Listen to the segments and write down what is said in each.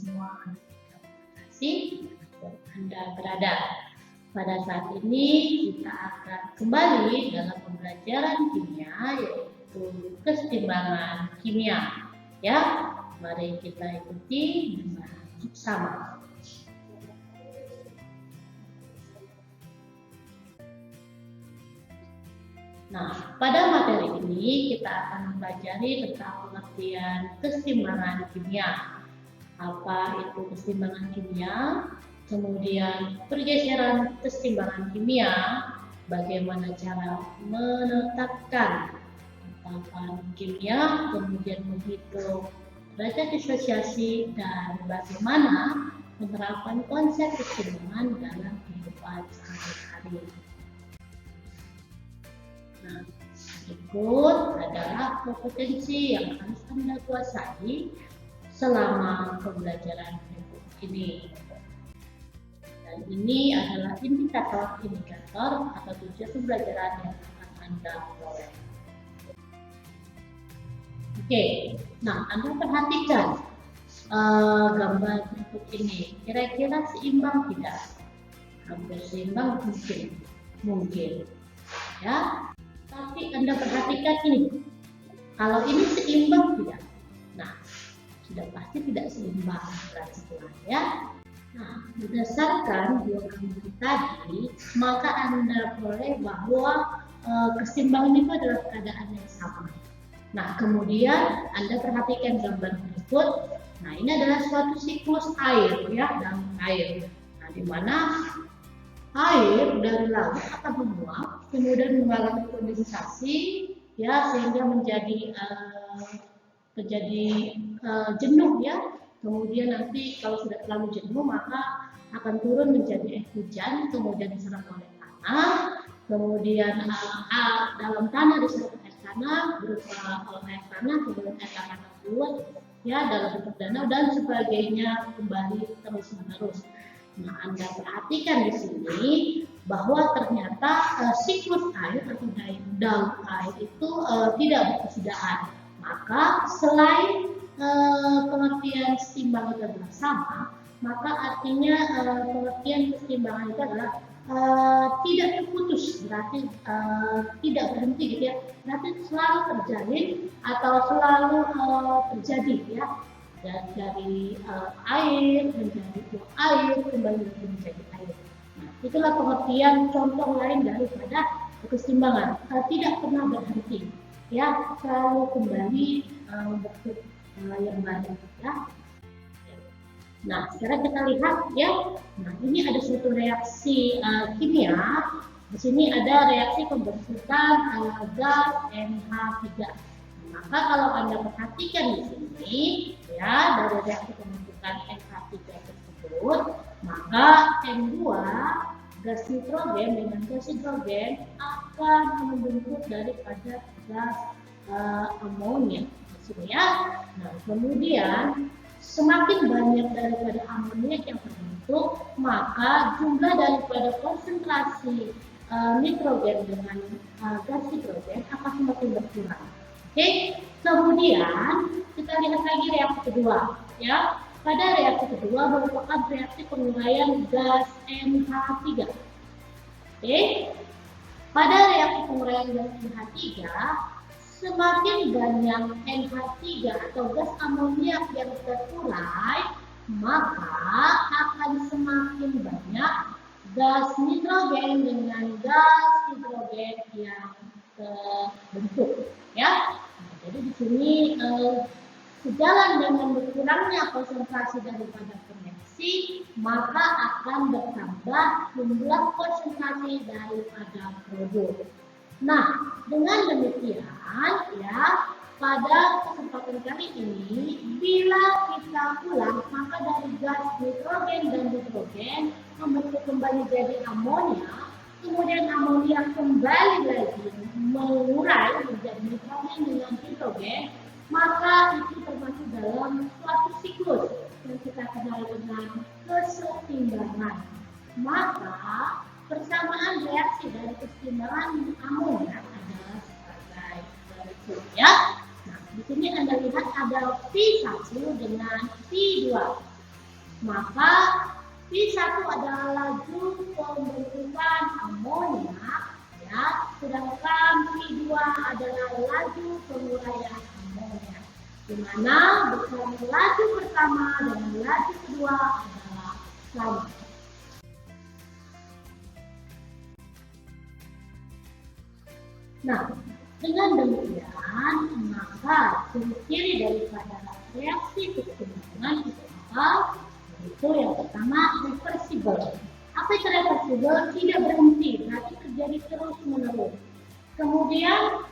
semua kasih Anda berada. Pada saat ini kita akan kembali dalam pembelajaran kimia, yaitu keseimbangan kimia. Ya, mari kita ikuti bersama. Nah, pada materi ini kita akan mempelajari tentang pengertian keseimbangan kimia. Apa itu keseimbangan kimia? Kemudian pergeseran keseimbangan kimia, bagaimana cara menetapkan tatapan kimia, kemudian menghitung derajat disosiasi, dan bagaimana penerapan konsep keseimbangan dalam kehidupan sehari-hari. Nah, berikut adalah kompetensi yang harus Anda kuasai selama pembelajaran berikut ini. Dan ini adalah indikator atau tujuan pembelajaran yang akan Anda peroleh. Oke, nah Anda perhatikan gambar berikut ini. Kira-kira seimbang tidak? Hampir seimbang mungkin. Ya. Tapi Anda perhatikan ini, kalau ini seimbang tidak? Nah, sudah pasti tidak seimbang berarti ya. Nah, berdasarkan dua gambar tadi, maka Anda boleh bahwa keseimbangan itu adalah keadaan yang sama. Nah, kemudian Anda perhatikan gambar berikut. Nah, ini adalah suatu siklus air ya, dalam air. Nah, di mana air dari laut akan menguap, kemudian mengalami kondensasi, ya sehingga menjadi jenuh ya. Kemudian nanti kalau sudah terlalu jenuh maka akan turun menjadi air hujan, kemudian diserap oleh tanah, kemudian dalam tanah diserap air tanah, berupa air tanah, kemudian air tanah keluar ya dalam bentuk danau dan sebagainya kembali terus menerus. Nah, Anda perhatikan di sini bahwa ternyata siklus air atau daun air itu tidak berkesudahan. Maka selain pengertian keseimbangan itu adalah sama, maka artinya pengertian keseimbangan itu adalah tidak terputus, berarti tidak berhenti gitu ya. Berarti selalu terjalin atau selalu terjadi ya. Dari air menjadi air kembali menjadi air. Nah, itulah pengertian contoh lain daripada keseimbangan. Tidak pernah berhenti, ya selalu kembali membentuk yang baru. Ya. Nah, sekarang kita lihat ya. Nah, ini ada suatu reaksi kimia. Di sini ada reaksi pembentukan gas NH3. Maka kalau Anda perhatikan di sini, ya dari reaksi pembentukan NH3 tersebut, maka N2 gas nitrogen dengan gas hidrogen akan membentuk daripada gas amonia, ya. Nah, kemudian semakin banyak daripada amonia yang terbentuk, maka jumlah daripada konsentrasi nitrogen dengan gas hidrogen akan semakin berkurang. Oke, kemudian kita lihat lagi reaksi kedua, ya. Pada reaksi kedua merupakan reaksi penguraian gas NH3. Oke, pada reaksi penguraian gas NH3, semakin banyak NH3 atau gas amoniak yang terurai, maka akan semakin banyak gas nitrogen dengan gas hidrogen yang terbentuk. Ya, nah, jadi di sini sejalan dengan berkurangnya konsentrasi daripada reaksi, maka akan bertambah jumlah konsentrasi daripada produk. Nah, dengan demikian, ya pada kesempatan kali ini, bila kita ulang, maka dari gas nitrogen dan hidrogen membentuk kembali jadi amonia. Kemudian amonia kembali lagi mengurai menjadi nitrogen dengan hidrogen, maka itu termasuk dalam suatu siklus yang kita kenal dengan keseimbangan. Maka persamaan reaksi dari keseimbangan amonia adalah sebagai berikut ya. Nah, di sini Anda lihat ada P1 dengan P2. maka P1 adalah laju pembentukan amonia, ya, sedangkan P2 adalah laju penguraian amonia, di mana besar laju pertama dan laju kedua adalah sama. Nah, dengan demikian, maka ciri-ciri daripada reaksi keseimbangan itu apa? Itu yang pertama, reversible. Apa itu reversible? Tidak berhenti, berarti terjadi terus-menerus. Kemudian,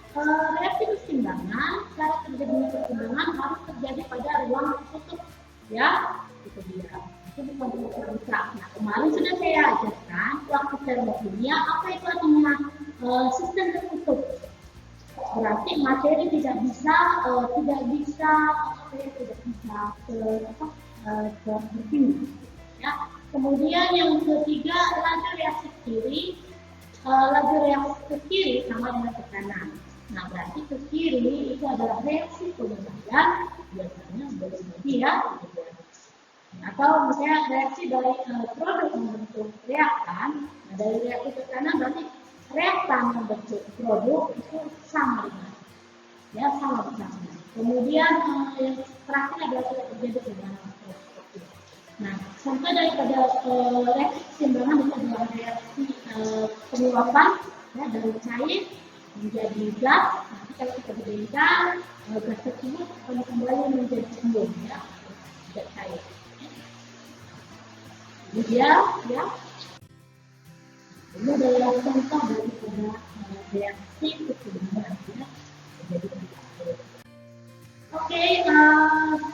reaksi keseimbangan, cara terjadinya keseimbangan harus terjadi pada ruang tertutup, ya, itu dia. Itu bukan terbuka. Nah, kemarin sudah saya ajarkan waktu termokimia, apa itu artinya? Sistem tertutup, berarti materi tidak bisa berpindah, ya. Kemudian yang ketiga, laju reaksi ke kiri. Laju reaksi ke kiri sama dengan ke kanan. Nah, berarti ke kiri itu adalah reaksi pengembalian, biasanya berhenti, ya, atau misalnya reaksi dari produk membentuk reaktan. Nah, dari reaksi ke kanan berarti reaktan membentuk produk itu sama dengan, ya, sama besarnya. Kemudian yang terakhir adalah tidak terjadi kesimbangan. Nah, sampai daripada reaksi kesimbangan itu adalah reaksi penguapan, ya, dari cair menjadi gas. Nanti kalau kita bedinkan, gas tersebut akan kembali menjadi embun, ya, tidak cair. Jadi dia, ya. Ini adalah contoh daripada reaksi keseimbangan, ya. Jadi, oke,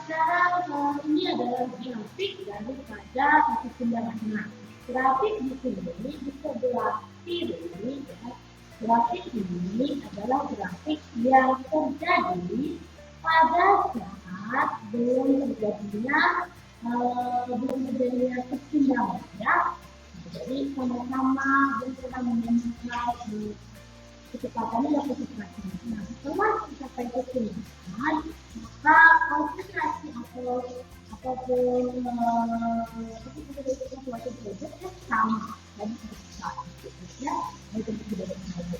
sekarang ini adalah grafik daripada keseimbangan. Nah, grafik di sini di sebelah kiri, ya. Grafik ini adalah grafik yang terjadi pada saat belum terjadinya keseimbangan, ya. Jadi sama-sama berusaha menemukan kecepatannya dan konsentrasinya. Nah, setelah mencapai keseimbangan, maka konsentrasi apapun suatu produk sama dan ya, itu tidak ada.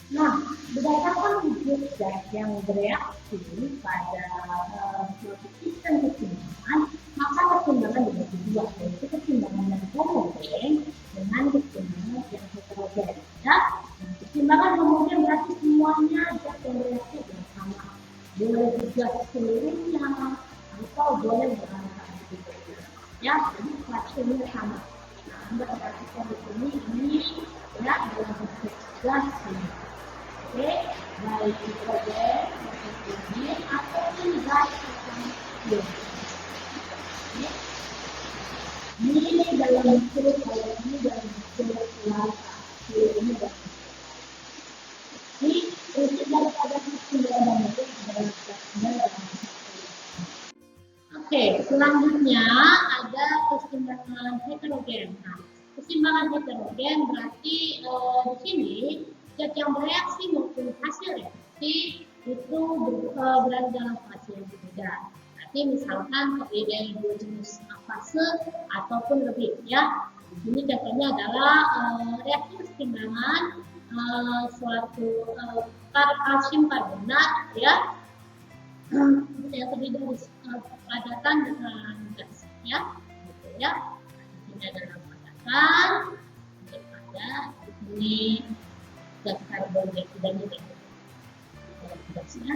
Nah, berdasarkan wujud zat yang bereaksi pada suatu sistem keseimbangan, maka keseimbangan dibagi dua, yaitu keseimbangan yang homogen dengan keseimbangan yang heterogen. Ya, nah, keseimbangan homogen berarti semuanya zat yang bereaksi bersama, boleh juga seluruhnya atau boleh berangkat gitu. Ya, jadi fraksinya sama. Nah, Anda perhatikan di sini ini, ya, adalah bentuk gas ini. Oke, baik hidrogen, oksigen, ataupun gas hidrogen. Ini dalam bentuk, kalau ini dalam bentuk lava, ini dalam. Ini prinsip daripada keseimbangan itu adalah. Oke, selanjutnya ada keseimbangan heterogen. Nah, keseimbangan heterogen berarti di sini zat yang bereaksi maupun hasil reaksi itu berada dalam fase yang berbeda. Berarti misalkan terdiri dari dua jenis fase ataupun lebih, ya. Di sini contohnya adalah reaksi keseimbangan suatu kalsium karbonat, ya, yang terdiri dari padatan dengan gas, ya, gitu, ya. Ini adalah padatan daripada ini gas karbon dioksida gasnya.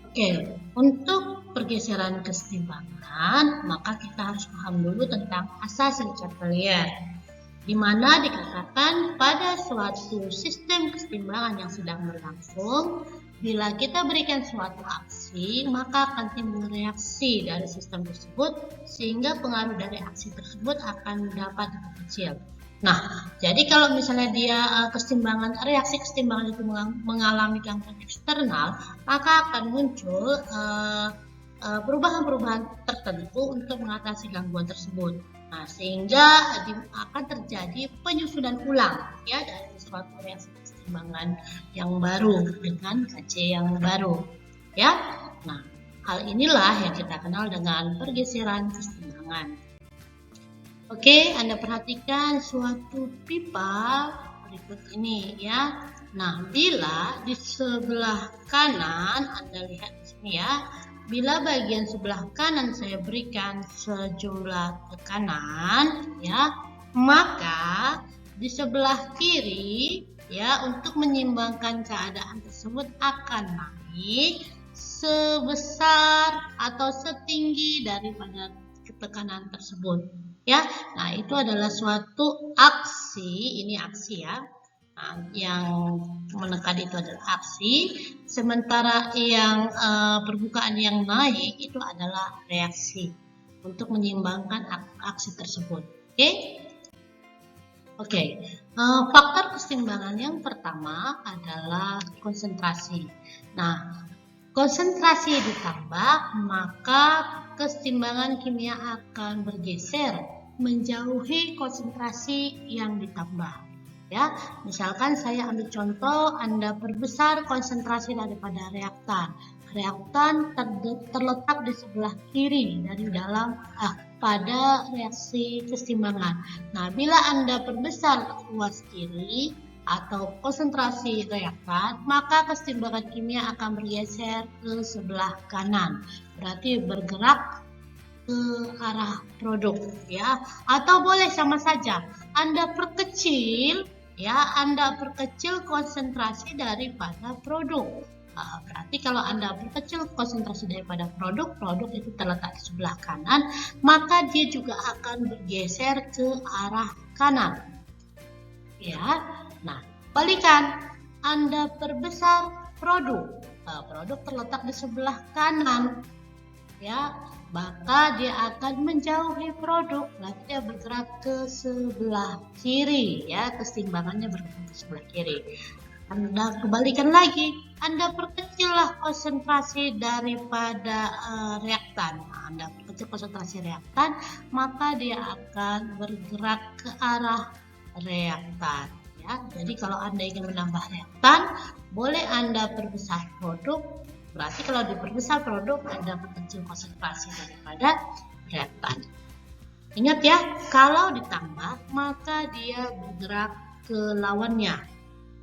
Oke, untuk pergeseran keseimbangan, maka kita harus paham dulu tentang asas Chapelier, di mana dikatakan pada suatu sistem keseimbangan yang sedang berlangsung, bila kita berikan suatu aksi, maka akan timbul reaksi dari sistem tersebut, sehingga pengaruh dari aksi tersebut akan dapat diperkecil. Nah, jadi kalau misalnya dia reaksi keseimbangan itu mengalami gangguan eksternal, maka akan muncul perubahan-perubahan tertentu untuk mengatasi gangguan tersebut. Nah, sehingga akan terjadi penyusunan ulang, ya, dari suatu reaksi keseimbangan yang baru dengan KC yang baru, ya. Nah, Hal inilah yang kita kenal dengan pergeseran keseimbangan. Oke, Anda perhatikan suatu pipa berikut ini ya. Nah, bila di sebelah kanan, Anda lihat di sini ya, bila bagian sebelah kanan saya berikan sejumlah tekanan ya, maka di sebelah kiri ya, untuk menyeimbangkan keadaan tersebut akan naik sebesar atau setinggi daripada tekanan tersebut ya. Nah, itu adalah suatu aksi, ini aksi ya. Nah, yang menekan itu adalah aksi, sementara yang permukaan yang naik itu adalah reaksi untuk menyeimbangkan aksi tersebut. Oke. Faktor keseimbangan yang pertama adalah konsentrasi. Nah, konsentrasi ditambah, maka keseimbangan kimia akan bergeser menjauhi konsentrasi yang ditambah. Ya, misalkan saya ambil contoh, Anda perbesar konsentrasi daripada reaktan. Reaktan terletak di sebelah kiri dari dalam pada reaksi keseimbangan. Nah, bila Anda perbesar ruas kiri atau konsentrasi reaktan, maka keseimbangan kimia akan bergeser ke sebelah kanan. Berarti bergerak ke arah produk ya. Atau boleh sama saja Anda perkecil ya, Anda perkecil konsentrasi daripada produk. Berarti kalau Anda perkecil konsentrasi daripada produk itu terletak di sebelah kanan, maka dia juga akan bergeser ke arah kanan. Ya. Nah, balikan, Anda perbesar produk. Produk terletak di sebelah kanan. Ya, maka dia akan menjauhi produk, berarti dia bergerak ke sebelah kiri ya, keseimbangannya bergerak ke sebelah kiri. Anda kembalikan lagi, Anda perkecillah konsentrasi daripada reaktan. Nah, Anda perkecil konsentrasi reaktan, maka dia akan bergerak ke arah reaktan. Ya, jadi kalau Anda ingin menambah reaktan, boleh Anda perbesar produk. Berarti kalau diperbesar produk, Anda perkecil konsentrasi daripada reaktan. Ingat ya, kalau ditambah, maka dia bergerak ke lawannya.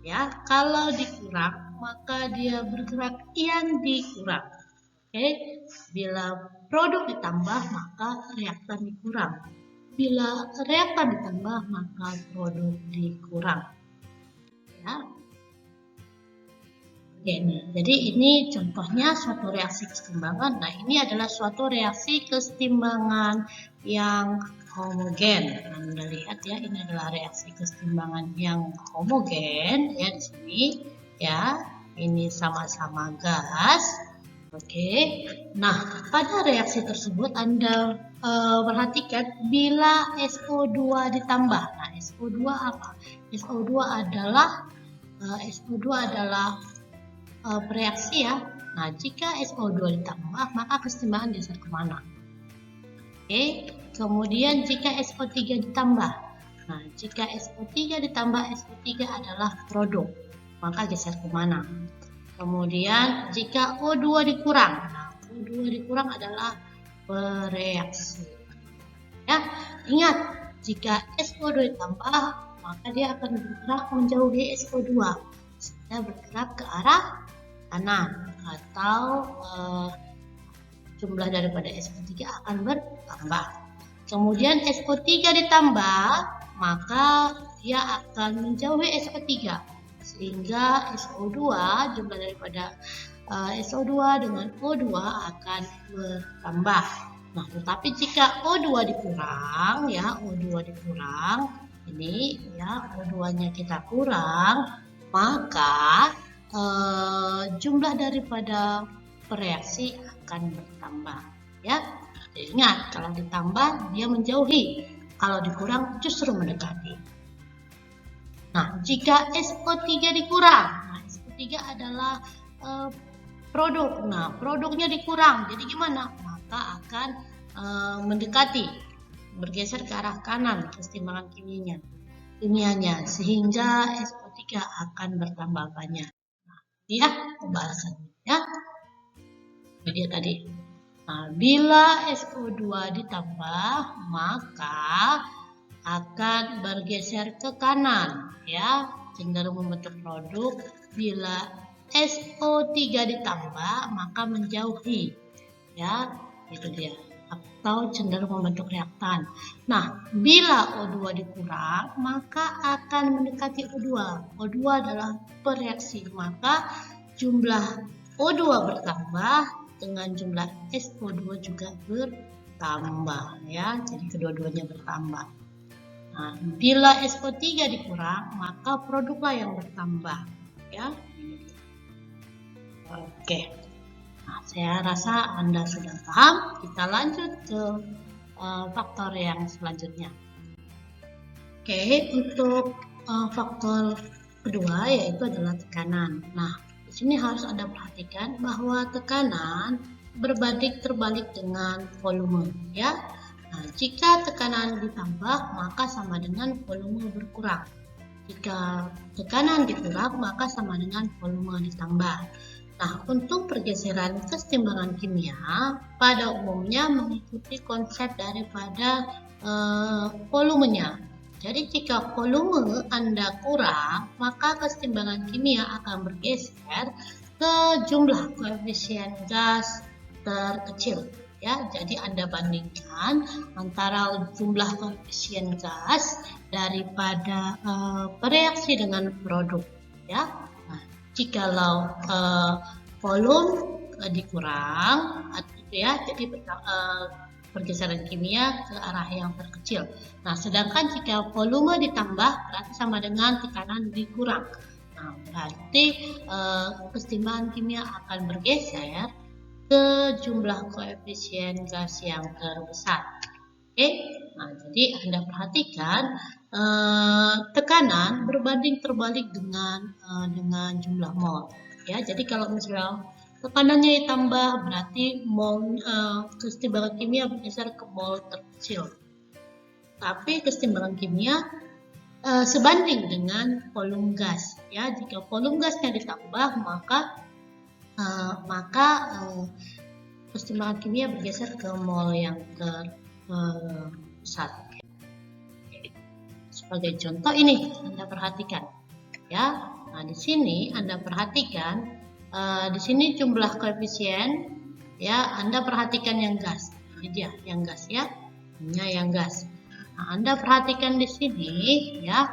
Ya, kalau dikurang, maka dia bergerak yang dikurang. Oke, bila produk ditambah, maka reaktan dikurang. Bila reaktan ditambah, maka produk dikurang. Ya. Oke, jadi ini contohnya suatu reaksi keseimbangan. Nah, ini adalah suatu reaksi keseimbangan yang homogen. Anda lihat ya, ini adalah reaksi keseimbangan yang homogen ya di sini ya. Ini sama-sama gas. Oke. Nah, pada reaksi tersebut Anda perhatikan bila SO2 ditambah. Nah, SO2 apa? SO2 adalah bereaksi ya. Nah, jika SO2 ditambah, maka keseimbangan geser kemana? Oke, kemudian jika SO3 ditambah. Nah, jika SO3 ditambah, SO3 adalah produk, maka geser kemana? Kemudian jika O2 dikurang. Nah, O2 dikurang adalah bereaksi. Ya, ingat, jika SO2 ditambah, maka dia akan bergerak menjauhi SO2. Dia bergerak ke arah kanan atau jumlah daripada SO3 akan bertambah. Kemudian SO3 ditambah, maka dia akan menjauhi SO3 sehingga SO2, jumlah daripada SO2 dengan O2 akan bertambah. Nah, tetapi jika O2 dikurang ya, O2 dikurang, ini ya O2-nya kita kurang, maka jumlah daripada bereaksi akan bertambah ya. Jadi ingat, kalau ditambah dia menjauhi, kalau dikurang justru mendekati. Nah, jika SO3 dikurang, nah SO3 adalah produk. Nah, produknya dikurang, jadi gimana? Maka akan mendekati, bergeser ke arah kanan keseimbangan kimianya, sehingga SO3 akan bertambah banyak. Nah, ya pembahasannya ya. Ini dia tadi. Nah, bila SO2 ditambah, maka akan bergeser ke kanan, ya, cenderung membentuk produk. Bila SO3 ditambah, maka menjauhi, ya, itu dia, atau cenderung membentuk reaktan. Nah, bila O2 dikurang, maka akan mendekati O2. O2 adalah bereaksi, maka jumlah O2 bertambah dengan jumlah SO2 juga bertambah, ya. Jadi kedua-duanya bertambah. Nah, bila SO3 dikurang, maka produklah yang bertambah, ya. Oke. Nah, saya rasa Anda sudah paham. Kita lanjut ke faktor yang selanjutnya. Oke, untuk faktor kedua yaitu adalah tekanan. Nah, di sini harus Anda perhatikan bahwa tekanan berbanding terbalik dengan volume, ya. Nah, jika tekanan ditambah, maka sama dengan volume berkurang. Jika tekanan dikurang, maka sama dengan volume ditambah. Nah, untuk pergeseran kesetimbangan kimia, pada umumnya mengikuti konsep daripada volumenya. Jadi, jika volume Anda kurang, maka kesetimbangan kimia akan bergeser ke jumlah koefisien gas terkecil. Ya, jadi Anda bandingkan antara jumlah koefisien gas daripada bereaksi dengan produk, ya. Nah, jikalau volume dikurang, ya, jadi pergeseran kimia ke arah yang terkecil. Nah, sedangkan jika volume ditambah, berarti sama dengan tekanan dikurang. Nah, berarti kesetimbangan kimia akan bergeser ke jumlah koefisien gas yang terbesar. Oke, nah jadi Anda perhatikan tekanan berbanding terbalik dengan jumlah mol. Ya, jadi kalau misalnya tekanannya ditambah, berarti mol kesetimbangan kimia bergeser ke mol terkecil. Tapi kesetimbangan kimia sebanding dengan volume gas. Ya, jika volume gasnya ditambah, maka kesetimbangan kimia bergeser ke mol yang terbesar. Sebagai contoh ini Anda perhatikan, ya. Nah, di sini Anda perhatikan di sini jumlah koefisien, ya. Anda perhatikan yang gas, ini dia yang gas, ya. Ini yang gas. Nah, Anda perhatikan di sini, ya,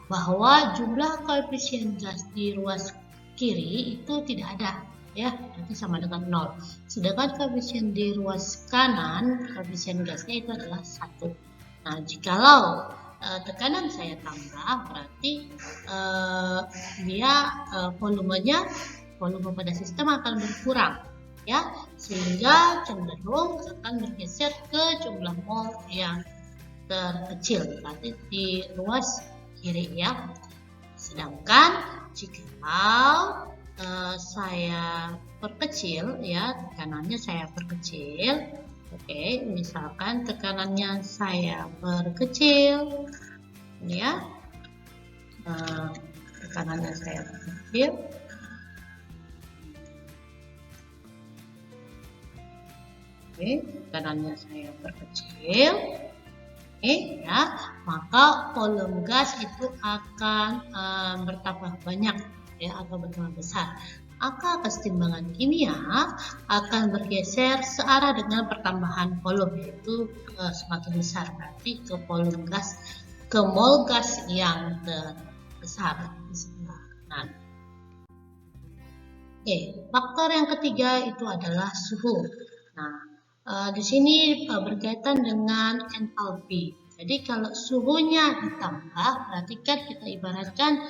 bahwa jumlah koefisien gas di ruas kiri itu tidak ada, ya, nanti sama dengan 0. Sedangkan koefisien di ruas kanan, koefisien gasnya itu adalah 1. Nah, jikalau tekanan saya tambah, berarti volume pada sistem akan berkurang, ya, sehingga cenderung akan bergeser ke jumlah mol yang terkecil, berarti di ruas kiri, ya. Sedangkan jikalau saya perkecil, ya, tekanannya saya perkecil. Oke, misalkan tekanannya saya perkecil, ya, tekanannya saya perkecil. Oke, tekanannya saya perkecil. Oke, ya, maka volume gas itu akan bertambah banyak, ya, atau bertambah besar. Maka kesetimbangan kimia akan bergeser searah dengan pertambahan volume, yaitu semakin besar, berarti ke volume gas, ke mol gas yang terbesar di sebelah kanan. Oke, faktor yang ketiga itu adalah suhu. Nah, di sini berkaitan dengan entalpi. Jadi kalau suhunya ditambah, berarti kan kita ibaratkan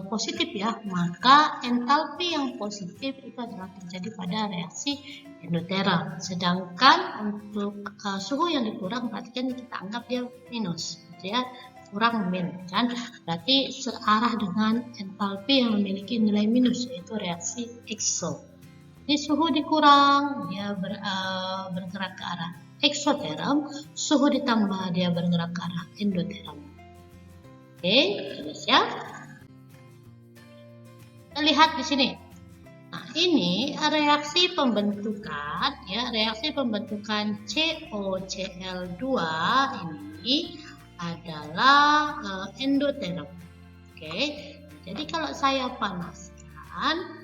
positif, ya, maka entalpi yang positif itu adalah terjadi pada reaksi endoterm. Sedangkan untuk suhu yang dikurang, berarti kan kita anggap dia minus, ya, kurang min, kan? Berarti searah dengan entalpi yang memiliki nilai minus, yaitu reaksi exo. Jadi suhu dikurang, dia bergerak ke arah eksoterm, suhu ditambah dia bergerak ke arah endoterm. Oke, terus, ya. Kita lihat di sini. Nah, ini reaksi pembentukan COCl2 ini adalah endoterm. Oke. Jadi kalau saya panaskan,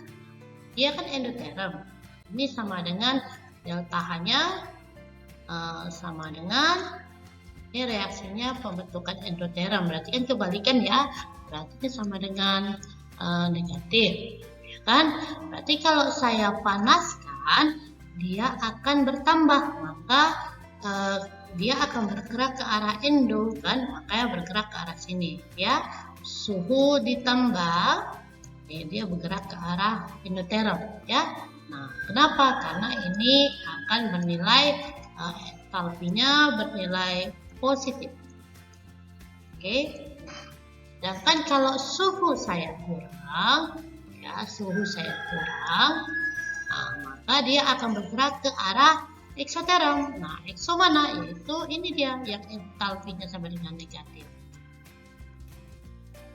dia kan endoterm. Ini sama dengan delta H-nya sama dengan ini reaksinya pembentukan endoterm. Berarti kan kebalikan ya. Berarti ini sama dengan negatif. Kan? Berarti kalau saya panaskan, dia akan bertambah, maka dia akan bergerak ke arah endo, kan? Makanya bergerak ke arah sini, ya. Suhu ditambah, dia bergerak ke arah endoterm, ya. Nah, kenapa? Karena ini akan bernilai entalpinya bernilai positif. Oke. Sedangkan kalau suhu saya kurang, nah, maka dia akan bergerak ke arah eksoterm. Nah, ekso mana? Yaitu ini dia yang entalpinya sama dengan negatif.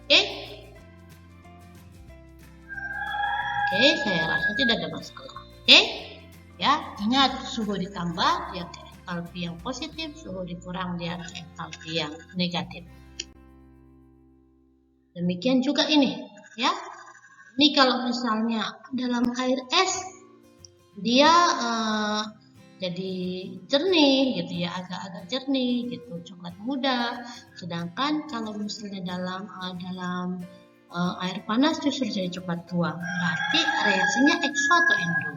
Oke, saya rasa tidak ada masalah. Oke, ya, ingat suhu ditambah dia ke entalpi yang positif, suhu dikurang dia ke entalpi yang negatif. Demikian juga ini, ya. Ini kalau misalnya dalam air es dia jadi jernih gitu ya, agak-agak jernih gitu, coklat muda. Sedangkan kalau misalnya dalam air panas justru jadi coklat tua. Berarti reaksinya ekso atau endo?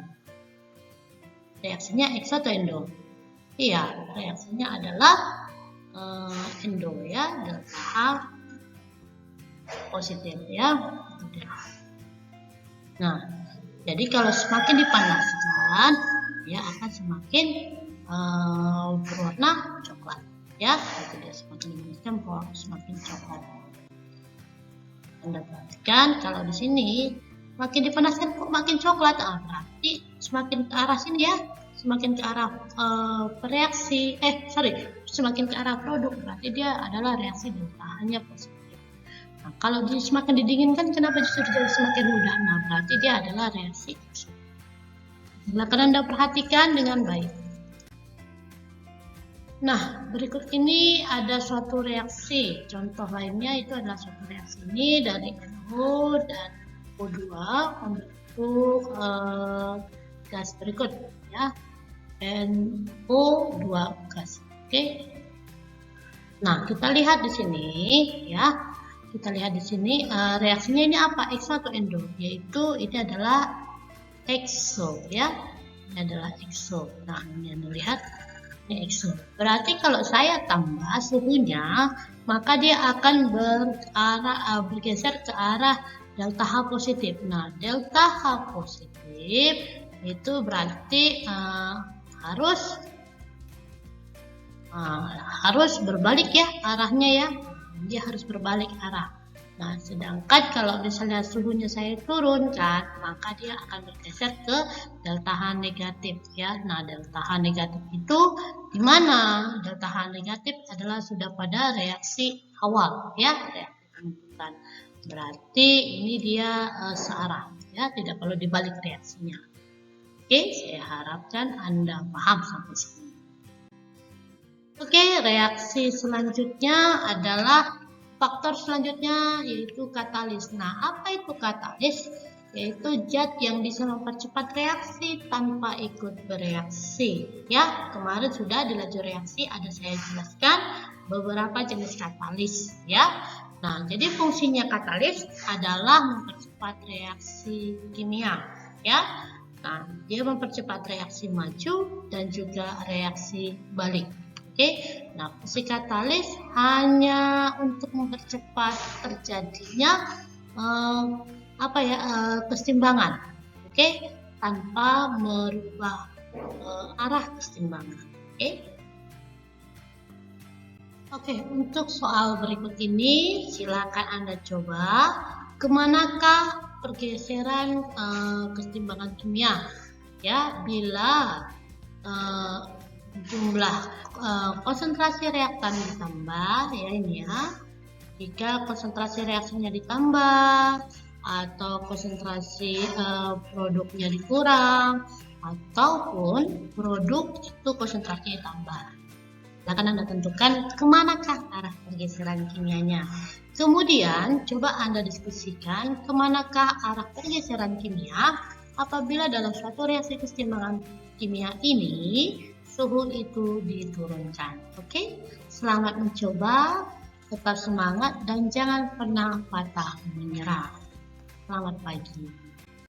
Reaksinya ekso atau endo? Iya, reaksinya adalah endo ya, delta H positif ya. Nah, jadi kalau semakin dipanaskan, dia akan semakin berwarna coklat, ya. Jadi dia semakin dipanaskan, semakin coklat. Anda perhatikan kalau di sini makin dipanaskan kok makin coklat, berarti semakin ke arah sini ya, semakin ke arah semakin ke arah produk, berarti dia adalah reaksi delta-nya positif. Nah, kalau semakin didinginkan, kenapa justru jadi semakin mudah? Nah, berarti dia adalah reaksi ekso. Silakan Anda perhatikan dengan baik. Nah, berikut ini ada suatu reaksi. Contoh lainnya itu adalah suatu reaksi ini dari NO dan O2 membentuk gas berikut, ya, NO2 gas. Oke. Nah, kita lihat di sini, ya. Kita lihat di sini reaksinya ini apa? Ekso atau endo? Yaitu ini adalah ekso, ya. Ini adalah ekso. Nah, ini Anda lihat, ini ekso. Berarti kalau saya tambah suhunya, maka dia akan bergeser ke arah delta H positif. Nah, delta H positif itu berarti harus berbalik ya arahnya ya. Dia harus berbalik arah. Nah, sedangkan kalau misalnya suhunya saya turunkan, maka dia akan bergeser ke delta H negatif ya. Nah, delta H negatif itu di mana? Delta H negatif adalah sudah pada reaksi awal ya, reaksi pembentukan. Berarti ini dia searah ya, tidak perlu dibalik reaksinya. Oke, saya harapkan Anda paham sampai sini. Oke, reaksi selanjutnya adalah faktor selanjutnya yaitu katalis. Nah, apa itu katalis? Yaitu zat yang bisa mempercepat reaksi tanpa ikut bereaksi. Ya, kemarin sudah di lajur reaksi ada saya jelaskan beberapa jenis katalis. Ya, nah jadi fungsinya katalis adalah mempercepat reaksi kimia. Ya, nah dia mempercepat reaksi maju dan juga reaksi balik. Oke, nah fungsi katalis hanya untuk mempercepat terjadinya keseimbangan, oke, tanpa merubah arah keseimbangan. Oke, untuk soal berikut ini silakan Anda coba kemanakah pergeseran keseimbangan kimia ya bila jumlah konsentrasi reaktan ditambah ya ini ya. Jika konsentrasi reaksinya ditambah, atau konsentrasi produknya dikurang, ataupun produk itu konsentrasinya tambah. Akan Anda tentukan kemanakah arah pergeseran kimianya. Kemudian coba Anda diskusikan kemanakah arah pergeseran kimia apabila dalam suatu reaksi keseimbangan kimia ini suhu itu diturunkan. Oke, selamat mencoba, tetap semangat dan jangan pernah patah menyerah. Selamat pagi.